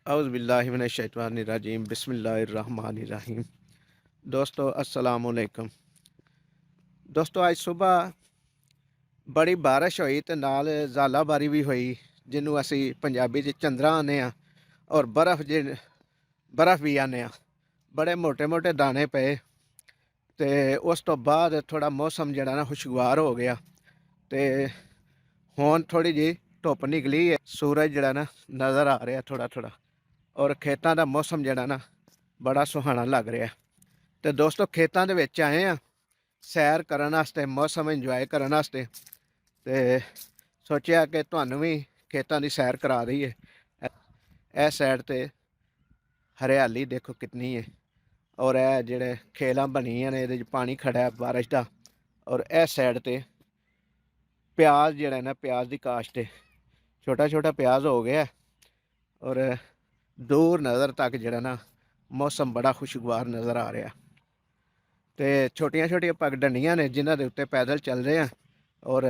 औज़ुबिल्लाहिमिनश्शैतानिर्रजीम बिस्मिल्लाहिर्रहमानिर्रहीम। दोस्तों अस्सलाम वालेकुम। दोस्तों आज सुबह बड़ी बारिश हुई ते नाल ज़ालाबारी भी हुई, जिन्हों असी पंजाबी च चंद्रा आने और बर्फ़ भी आने। बड़े मोटे मोटे दाने पे ते उस तो बाद थोड़ा मौसम जड़ा ना खुशगवार हो गया ते हुण थोड़ी जी धुप निकली है, सूरज जड़ा ना नज़र आ रहा थोड़ा थोड़ा और खेतों का मौसम जड़ा ना बड़ा सुहाना लग रहा। तो दोस्तों खेतों के आए हैं सैर करने वास्ते, मौसम इंजॉय करने वास्ते, ते सोचा कि तुहानू भी खेतों की सैर करा दईए। ए साइड ते हरियाली देखो कितनी है और ए जेड़े खेलां बनियां ने इहदे च पानी खड़ा है बारिश का। और इस साइड ते प्याज जड़ा ना प्याज की काश्त है, छोटा छोटा प्याज हो गया और दूर नज़र तक जड़ा ना मौसम बड़ा खुशगवार नज़र आ रहा। तो छोटिया छोटिया पगडंडियां ने जिन्हों के उत्ते पैदल चल रहे हैं और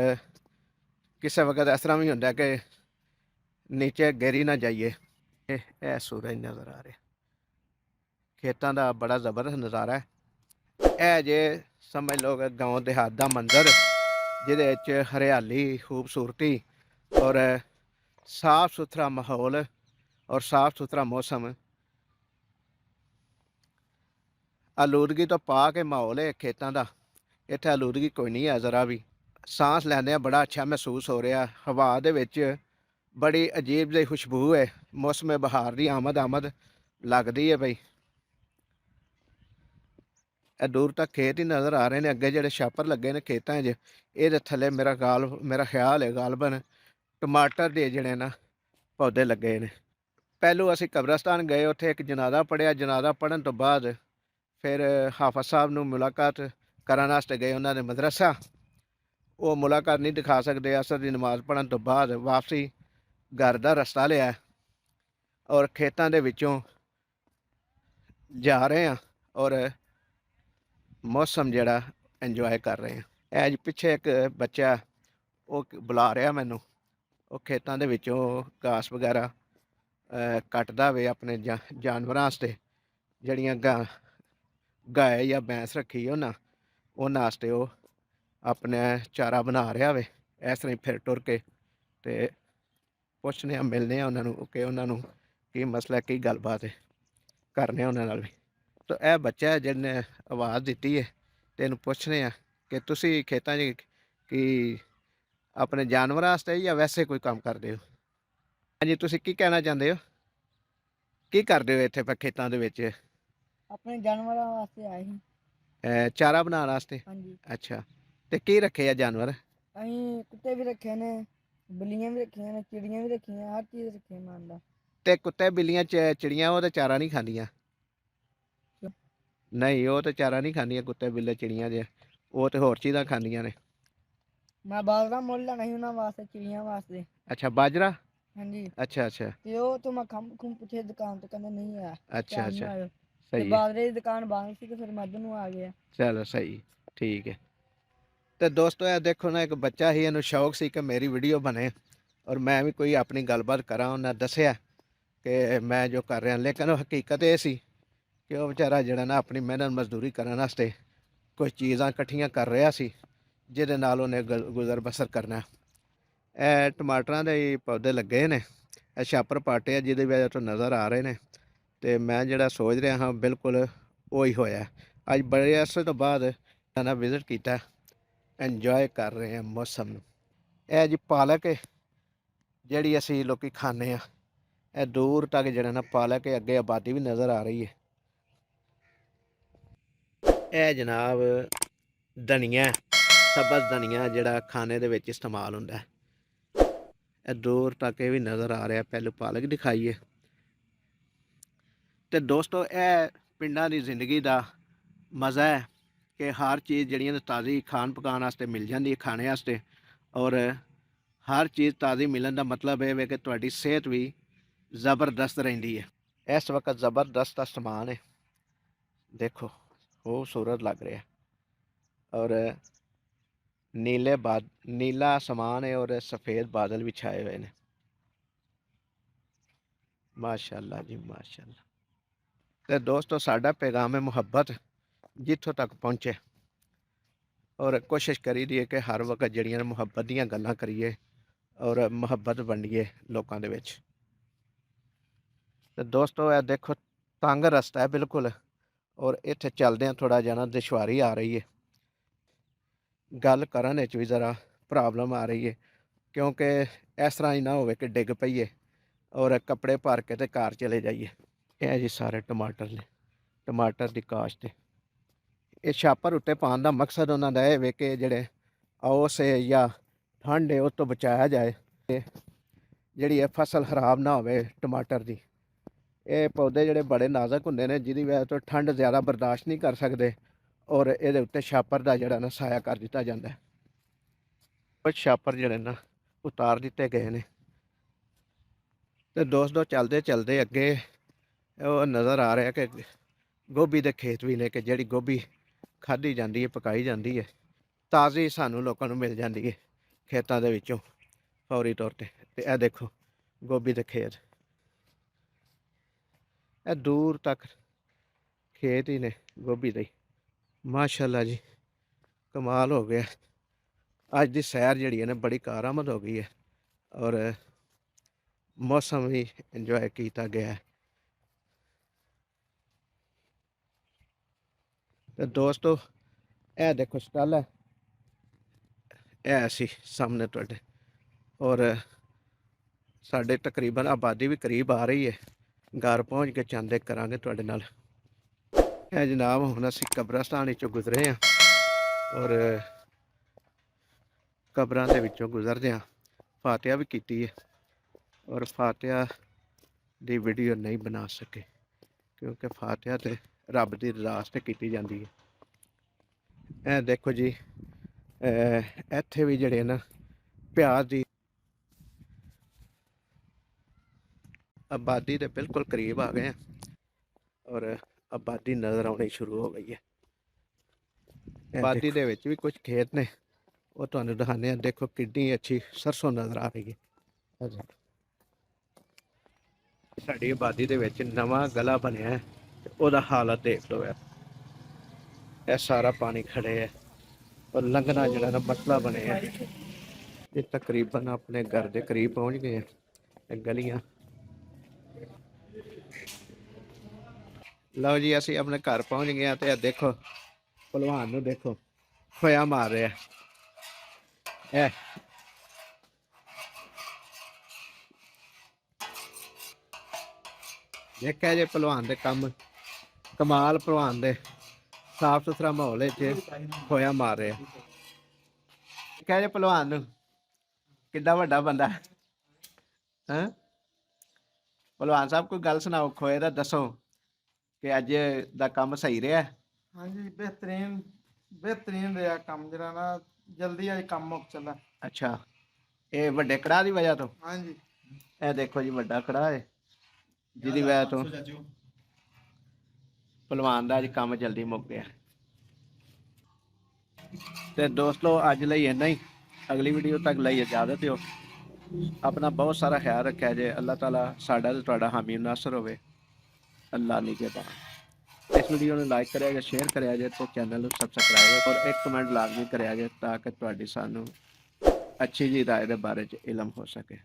किसी वक्त इस तरह भी होंगे कि नीचे गिरी ना जाइए। यह सूरज नज़र आ रहा, खेतों का बड़ा ज़बरदस्त नज़ारा है। यह जे समझ लो कि गाँव देहात का मंजर जिहदे हरियाली खूबसूरती और साफ सुथरा माहौल और साफ सुथरा मौसम। आलूदगी तो पा के माहौल है खेतों का, इत्थे आलूदगी कोई नहीं है ज़रा भी। सांस लैंदे बड़ा अच्छा महसूस हो रहा। हवा दे विच बड़ी अजीब जी खुशबू है, मौसम बहार की आमद लगती है बई। दूर तक खेत ही नज़र आ रहे हैं, अगे जोड़े छापर लगे ने खेतों च, ये थले मेरा ख्याल है गालबन टमाटर के जोड़े ना पौधे लगे ने। पहलू असी कब्रस्तान गए, उत्थे एक जनाजा पढ़िया, जनाजा पढ़न तो बाद फिर हाफज साहब न मुलाकात करने वास्ते गए उन्होंने मदरसा। वो मुलाकात नहीं दिखा सकते, असर की नमाज पढ़न तो बाद वापसी घर का रस्ता लिया और खेतों के विचों जा रहे हैं और मौसम जड़ा इंजॉय कर रहे हैं। एज पिछे एक बच्चा वो बुला रहा मैनू, वो खेतों के विचों घास वगैरह कटदा वे अपने जानवरों वास्ते, जड़ियाँ गाय या भैंस रखी उन्होंने वास्ते वो अपने चारा बना रहा वे। इस तरह फिर टुर के ते पुछने मिलने उन्होंने कि उन्होंने की मसला की गलबात है, करने उन्होंने भी। तो यह बच्चा है जिन्हें आवाज़ दी है, तो इन्हू पुछने कि तुसी खेतों की अपने जानवरों वास्ते या वैसे कोई काम करते हो। हाँ जी, तुसी की कहना चाहते हो, की करते हो इतने खेतों के अपने जानवरों वास्ते आए ही। चारा बनाने वास्ते। हाँ जी, अच्छा, तो की रखे है जानवर। अं कुत्ते भी रखे ने, बिल्लियां भी रखियां ने, चिड़ियां भी रखियां, हर चीज़ रखी मानदा। ते कुत्ते बिल्लियां चिड़ियां वो तो चारा नहीं खांदियां। नहीं, वो तो चारा नहीं खांदियां, कुत्ते बिल्ले चिड़ियां जे वो तो होर चीज़ां खांदियां ने। मैं बाजरा मोल लेना ही उन्होंने वास्ते, चिड़ियां वास्ते। अच्छा, बाजरा। हाँ जी, अच्छा अच्छा ते वो तो मैं खम खुम पूछे दुकान तो कहते नहीं है, अच्छा शाम अच्छा, में आयो। ते सही है, बाजरे की दुकान बंद सी, तो फिर मैं उधर आ गया। चलो सही, ठीक है। तो दोस्तों यह देखो ना, एक बच्चा ही इन्हू शौक सी कि मेरी वीडियो बने और मैं भी कोई अपनी गलबात करा। उन्हें दसिया कि मैं जो कर रहा, लेकिन हकीकत ये सी कि वह बेचारा जड़ा ना अपनी मेहनत मजदूरी करने वास्ते कुछ चीज़ां इकट्ठियां कर रहा सी, जिहदे नाल उन्हें गुजर बसर करना। ਇਹ ਟਮਾਟਰਾਂ ਦੇ ਪੌਦੇ ਲੱਗੇ ਨੇ, ਇਹ ਛਾਪਰ ਪਾਟੇ ਆ ਜਿਹਦੀ ਵਜ੍ਹਾ ਤੋਂ ਨਜ਼ਰ ਆ ਰਹੇ ਨੇ। ਤੇ ਮੈਂ ਜਿਹੜਾ ਸੋਚ ਰਿਹਾ ਹਾਂ ਬਿਲਕੁਲ ਉਹੀ ਹੋਇਆ। ਅੱਜ ਬੜੇ ਅਰਸੇ ਤੋਂ ਬਾਅਦ ਨਾ ਵਿਜ਼ਿਟ ਕੀਤਾ, ਇੰਜੋਏ ਕਰ ਰਹੇ ਹਾਂ ਮੌਸਮ ਨੂੰ। ਇਹ ਜੀ ਪਾਲਕ ਹੈ ਜਿਹੜੀ ਅਸੀਂ ਲੋਕੀ ਖਾਂਦੇ ਆ, ਇਹ ਦੂਰ ਤੱਕ ਜਿਹੜਾ ਨਾ ਪਾਲਕ ਹੈ, ਅੱਗੇ ਆਬਾਦੀ ਵੀ ਨਜ਼ਰ ਆ ਰਹੀ ਹੈ। ਇਹ ਜਨਾਬ ਧਨੀਆ, ਸਬਜ਼ ਧਨੀਆ ਜਿਹੜਾ ਖਾਣੇ ਦੇ ਵਿੱਚ ਇਸਤੇਮਾਲ ਹੁੰਦਾ। ਇਹ ਦੂਰ ਤੱਕ ਇਹ ਵੀ ਨਜ਼ਰ ਆ ਰਿਹਾ। ਪਹਿਲਾਂ ਪਾਲਕ ਦਿਖਾਈਏ। ਤੇ ਦੋਸਤੋ ਇਹ ਪਿੰਡਾਂ ਦੀ ਜ਼ਿੰਦਗੀ ਦਾ ਮਜ਼ਾ ਹੈ ਕਿ ਹਰ ਚੀਜ਼ ਜਿਹੜੀਆਂ ਤਾਜ਼ੀ ਖਾਣ ਪਕਾਉਣ ਵਾਸਤੇ ਮਿਲ ਜਾਂਦੀ ਹੈ, ਖਾਣੇ ਵਾਸਤੇ। ਔਰ ਹਰ ਚੀਜ਼ ਤਾਜ਼ੀ ਮਿਲਣ ਦਾ ਮਤਲਬ ਇਹ ਹੈ ਕਿ ਤੁਹਾਡੀ ਸਿਹਤ ਵੀ ਜ਼ਬਰਦਸਤ ਰਹਿੰਦੀ ਹੈ। ਇਸ ਵਕਤ ਜ਼ਬਰਦਸਤ ਦਾ ਸਮਾਨ ਹੈ, ਦੇਖੋ ਖੂਬਸੂਰਤ ਲੱਗ ਰਿਹਾ। ਔਰ नीला आसमान है और सफ़ेद बादल भी छाए हुए हैं। ਮਾਸ਼ਾਅੱਲਾ ਜੀ ਮਾਸ਼ਾਅੱਲਾ। ਤੇ ਦੋਸਤੋ ਸਾਡਾ ਪੈਗਾਮ ਮੁਹੱਬਤ ਜਿੱਥੋਂ ਤੱਕ ਪਹੁੰਚੇ ਔਰ ਕੋਸ਼ਿਸ਼ ਕਰੀਦੀ ਹੈ ਕਿ ਹਰ ਵਕਤ ਜਿਹੜੀਆਂ ਮੁਹੱਬਤ ਦੀਆਂ ਗੱਲਾਂ ਕਰੀਏ ਔਰ ਮੁਹੱਬਤ ਵੰਡੀਏ ਲੋਕਾਂ ਦੇ ਵਿੱਚ। ਤੇ ਦੋਸਤੋ ਇਹ ਦੇਖੋ ਤੰਗ ਰਸਤਾ ਹੈ ਬਿਲਕੁਲ, ਔਰ ਇੱਥੇ ਚੱਲਦਿਆਂ ਥੋੜਾ ਜਿਹਾ ਨਾ ਦੁਸ਼ਵਾਰੀ ਆ ਰਹੀ ਹੈ, ਗੱਲ ਕਰਨ ਵਿੱਚ ਵੀ ਜ਼ਰਾ ਪ੍ਰੋਬਲਮ ਆ ਰਹੀ ਹੈ, ਕਿਉਂਕਿ ਇਸ ਤਰ੍ਹਾਂ ਹੀ ਨਾ ਹੋਵੇ ਕਿ ਡਿੱਗ ਪਈਏ ਔਰ ਕੱਪੜੇ ਭਰ ਕੇ ਤੇ ਘਰ ਚਲੇ ਜਾਈਏ। ਇਹ ਜੀ ਸਾਰੇ ਟਮਾਟਰ ਨੇ, ਟਮਾਟਰ ਦੀ ਕਾਸ਼ਤ। ਇਹ ਛਾਪਰ ਉੱਤੇ ਪਾਉਣ ਦਾ ਮਕਸਦ ਉਹਨਾਂ ਦਾ ਇਹ ਵੇ ਕਿ ਜਿਹੜੇ ਔਸ ਹੈ ਜਾਂ ਠੰਡ ਹੈ ਉਹ ਤੋਂ ਬਚਾਇਆ ਜਾਏ, ਤੇ ਜਿਹੜੀ ਇਹ ਫਸਲ ਖਰਾਬ ਨਾ ਹੋਵੇ ਟਮਾਟਰ ਦੀ। ਇਹ ਪੌਦੇ ਜਿਹੜੇ ਬੜੇ ਨਾਜ਼ੁਕ ਹੁੰਦੇ ਨੇ, ਜਿਹਦੀ ਵਜ੍ਹਾ ਤੋਂ ਠੰਡ ਜ਼ਿਆਦਾ ਬਰਦਾਸ਼ਤ ਨਹੀਂ ਕਰ ਸਕਦੇ, ਔਰ ਇਹਦੇ ਉੱਤੇ ਛਾਪਰ ਦਾ ਜਿਹੜਾ ਨਾ ਸਾਇਆ ਕਰ ਦਿੱਤਾ ਜਾਂਦਾ ਹੈ। ਕੁਝ ਛਾਪਰ ਜਿਹੜੇ ਨਾ ਉਤਾਰ ਦਿੱਤੇ ਗਏ ਨੇ। ਤੇ ਦੋਸਤੋ ਚੱਲਦੇ ਚੱਲਦੇ ਅੱਗੇ ਉਹ ਨਜ਼ਰ ਆ ਰਿਹਾ ਕਿ ਗੋਭੀ ਦੇ ਖੇਤ ਵੀ ਨੇ, ਕਿ ਜਿਹੜੀ ਗੋਭੀ ਖਾਧੀ ਜਾਂਦੀ ਹੈ, ਪਕਾਈ ਜਾਂਦੀ ਹੈ, ਤਾਜ਼ੀ ਸਾਨੂੰ ਲੋਕਾਂ ਨੂੰ ਮਿਲ ਜਾਂਦੀ ਹੈ ਖੇਤਾਂ ਦੇ ਵਿੱਚੋਂ ਫੌਰੀ ਤੌਰ ਤੇ। ਤੇ ਇਹ ਦੇਖੋ ਗੋਭੀ ਦੇ ਖੇਤ, ਇਹ ਦੂਰ ਤੱਕ ਖੇਤ ਹੀ ਨੇ ਗੋਭੀ ਦੇ। ਮਾਸ਼ਾਅੱਲਾ ਜੀ ਕਮਾਲ ਹੋ ਗਿਆ। ਅੱਜ ਦੀ ਸੈਰ ਜਿਹੜੀ ਹੈ ਨਾ ਬੜੀ ਕਾਰਾਮਦ ਹੋ ਗਈ ਹੈ, ਔਰ ਮੌਸਮ ਵੀ ਇੰਜੋਏ ਕੀਤਾ ਗਿਆ ਹੈ। ਤੇ ਦੋਸਤੋ ਇਹ ਦੇਖੋ ਸਟਲ ਹੈ, ਇਹ ਅਸੀਂ ਸਾਹਮਣੇ ਤੁਹਾਡੇ, ਔਰ ਸਾਡੇ ਤਕਰੀਬਨ ਆਬਾਦੀ ਵੀ ਕਰੀਬ ਆ ਰਹੀ ਹੈ। ਘਰ ਪਹੁੰਚ ਕੇ ਚਾਂਦੇ ਕਰਾਂਗੇ ਤੁਹਾਡੇ ਨਾਲ। ਇਹ ਜਨਾਬ ਹੁਣ ਅਸੀਂ ਕਬਰਸਤਾਨ ਵਿੱਚੋਂ ਗੁਜ਼ਰੇ ਹਾਂ, ਔਰ ਕਬਰਾਂ ਦੇ ਵਿੱਚੋਂ ਗੁਜ਼ਰਦਿਆਂ ਫਾਤਿਹਾ ਵੀ ਕੀਤੀ ਹੈ, ਔਰ ਫਾਤਿਹਾ ਦੀ ਵੀਡੀਓ ਨਹੀਂ ਬਣਾ ਸਕੇ ਕਿਉਂਕਿ ਫਾਤਿਹਾ ਤੇ ਰੱਬ ਦੀ ਰਜ਼ਾ ਤੇ ਕੀਤੀ ਜਾਂਦੀ ਹੈ। ਇਹ ਦੇਖੋ ਜੀ ਇੱਥੇ ਵੀ ਜਿਹੜੇ ਨਾ ਪਿਆਜ਼ ਦੀ ਆਬਾਦੀ ਦੇ ਬਿਲਕੁਲ ਕਰੀਬ ਆ ਗਏ ਆ, ਔਰ ਆਬਾਦੀ ਨਜ਼ਰ ਆਉਣੀ ਸ਼ੁਰੂ ਹੋ ਗਈ ਹੈ। ਆਬਾਦੀ ਦੇ ਵਿੱਚ ਵੀ ਕੁਝ ਖੇਤ ਨੇ, ਉਹ ਤੁਹਾਨੂੰ ਦਿਖਾਉਂਦੇ ਆ। ਦੇਖੋ ਕਿੰਨੀ ਅੱਛੀ ਸਰਸੋਂ ਨਜ਼ਰ ਆ ਰਹੀ ਹੈ। ਸਾਡੀ ਆਬਾਦੀ ਦੇ ਵਿੱਚ ਨਵਾਂ ਗਲਾ ਬਣਿਆ ਹੈ, ਉਹਦਾ ਹਾਲਤ ਦੇਖ ਲਓ ਯਾਰ। ਇਹ ਸਾਰਾ ਪਾਣੀ ਖੜੇ ਹੈ, ਔਰ ਲੰਘਣਾ ਜਿਹੜਾ ਨਾ ਮਸਲਾ ਬਣਿਆ ਹੈ। ਇਹ ਤਕਰੀਬਨ ਆਪਣੇ ਘਰ ਦੇ ਕਰੀਬ ਪਹੁੰਚ ਗਏ ਆ। ਇਹ ਗਲੀਆਂ, ਲਓ ਜੀ ਅਸੀਂ ਆਪਣੇ ਘਰ ਪਹੁੰਚ ਗਏ ਆ। ਤੇ ਇਹ ਦੇਖੋ ਭਲਵਾਨ ਨੂੰ ਦੇਖੋ ਖੋਇਆ ਮਾਰ ਰਿਹਾ। ਇਹ ਦੇਖਿਆ ਜੇ ਭਲਵਾਨ ਦੇ ਕੰਮ, ਕਮਾਲ ਭਲਵਾਨ ਦੇ। ਸਾਫ ਸੁਥਰਾ ਮਾਹੌਲ ਵਿੱਚ ਖੋਇਆ ਮਾਰ ਰਿਹਾ। ਦੇਖਿਆ ਜੇ ਭਲਵਾਨ ਨੂੰ, ਕਿੱਡਾ ਵੱਡਾ ਬੰਦਾ ਹੈ। ਭਲਵਾਨ ਸਾਹਿਬ ਕੋਈ ਗੱਲ ਸੁਣਾਓ, ਖੋਏ ਦਾ ਦੱਸੋ ਕਿ ਅੱਜ ਦਾ ਕੰਮ ਸਹੀ ਰਿਹਾ? ਹਾਂਜੀ ਬਿਹਤਰੀਨ ਬਿਹਤਰੀਨ ਰਿਹਾ ਕੰਮ, ਜਿਹੜਾ ਨਾ ਜਲਦੀ ਅੱਜ ਕੰਮ ਮੁੱਕ ਚੱਲਾ। ਅੱਛਾ, ਇਹ ਵੱਡੇ ਕੜਾਹ ਦੀ ਵਜ੍ਹਾ ਤੋਂ? ਹਾਂਜੀ ਇਹ ਦੇਖੋ ਜੀ ਵੱਡਾ ਕੜਾਹ ਹੈ, ਜਿਹਦੀ ਵਜ੍ਹਾ ਤੋਂ ਭਲਵਾਨ ਦਾ ਅੱਜ ਕੰਮ ਜਲਦੀ ਮੁੱਕ ਗਿਆ। ਤੇ ਦੋਸਤੋ ਅੱਜ ਲਈ ਇੰਨਾ ਹੀ, ਅਗਲੀ ਵੀਡੀਓ ਤੱਕ ਲਈ ਇਜਾਜ਼ਤ ਦਿਓ। ਆਪਣਾ ਬਹੁਤ ਸਾਰਾ ਖਿਆਲ ਰੱਖਿਆ ਜੇ। ਅੱਲਾਹ ਤਾਲਾ ਸਾਡਾ ਤੇ ਤੁਹਾਡਾ ਹਾਮੀ ਨਾਸਰ ਹੋਵੇ। ਅੱਲਾ ਨਿਗਹਿਬਾਨ। ਇਸ ਵੀਡੀਓ ਨੂੰ ਲਾਈਕ ਕਰਿਆ ਜੇ, ਸ਼ੇਅਰ ਕਰਿਆ ਜੇ, ਤੇ ਚੈਨਲ ਨੂੰ ਸਬਸਕ੍ਰਾਈਬ ਔਰ ਇੱਕ ਕਮੈਂਟ ਲਾਜ਼ਮੀ ਕਰਿਆ ਜੇ, ਤਾਂ ਕਿ ਤੁਹਾਡੀ ਸਾਨੂੰ ਅੱਛੀ ਜੀ ਰਾਏ ਦੇ ਬਾਰੇ 'ਚ ਇਲਮ ਹੋ ਸਕੇ।